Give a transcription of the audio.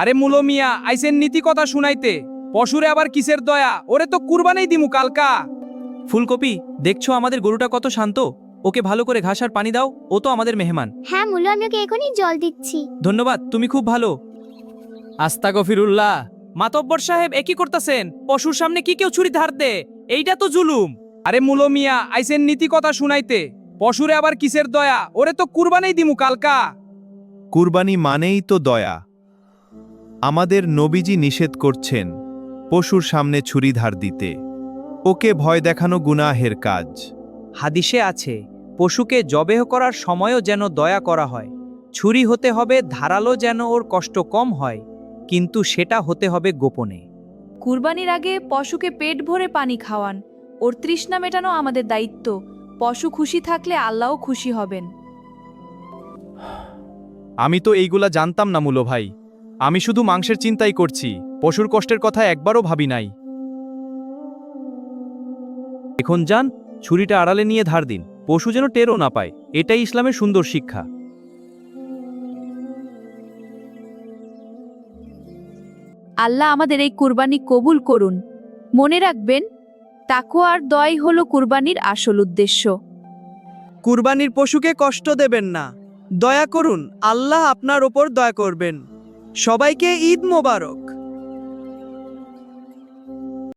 আরে মুলো মিয়া আইসেন নীতি কথা শুনাইতে। পশুরে আবার কিসের দয়া, ওরে তো কুরবানি দিমু কালকা। ফুলকপি, দেখছো আমাদের গরুটা কত শান্ত। ওকে ভালো করে ঘাস আর পানি দাও, ও তো আমাদের মেহমান। হ্যাঁ মুলো, আমি ওকে এখনই জল দিচ্ছি। ধন্যবাদ, তুমি খুব ভালো। আস্তাগফিরুল্লাহ। মাতব্বর সাহেব একই করতেছেন? পশুর সামনে কি কেউ ছুরি ধার দে? এইটা তো জুলুম। আরে মুলো মিয়া আইসেন নীতি কথা শুনাইতে। পশুরে আবার কিসের দয়া, ওরে তো কুরবানি দিমু কালকা। কুরবানি মানেই তো দয়া। আমাদের নবীজি নিষেধ করছেন পশুর সামনে ছুরি ধার দিতে। ওকে ভয় দেখানো গুনাহের কাজ। হাদিসে আছে, পশুকে জবেহ করার সময়ও যেন দয়া করা হয়। ছুরি হতে হবে ধারালো, যেন ওর কষ্ট কম হয়, কিন্তু সেটা হতে হবে গোপনে। কুরবানির আগে পশুকে পেট ভরে পানি খাওয়ান। ওর তৃষ্ণা মেটানো আমাদের দায়িত্ব। পশু খুশি থাকলে আল্লাহও খুশি হবেন। আমি তো এইগুলা জানতাম না মুলো ভাই। আমি শুধু মাংসের চিন্তাই করছি, পশুর কষ্টের কথা একবারও ভাবি নাই। এখন যান, ছুরিটা আড়ালে নিয়ে ধার দিন, পশু যেন টেরও না পায়। এটাই ইসলামের সুন্দর শিক্ষা। আল্লাহ আমাদের এই কুরবানি কবুল করুন। মনে রাখবেন, তাকওয়া আর দয়াই হলো কুরবানির আসল উদ্দেশ্য। কুরবানির পশুকে কষ্ট দেবেন না, দয়া করুন, আল্লাহ আপনার ওপর দয়া করবেন। সবাইকে ঈদ মোবারক।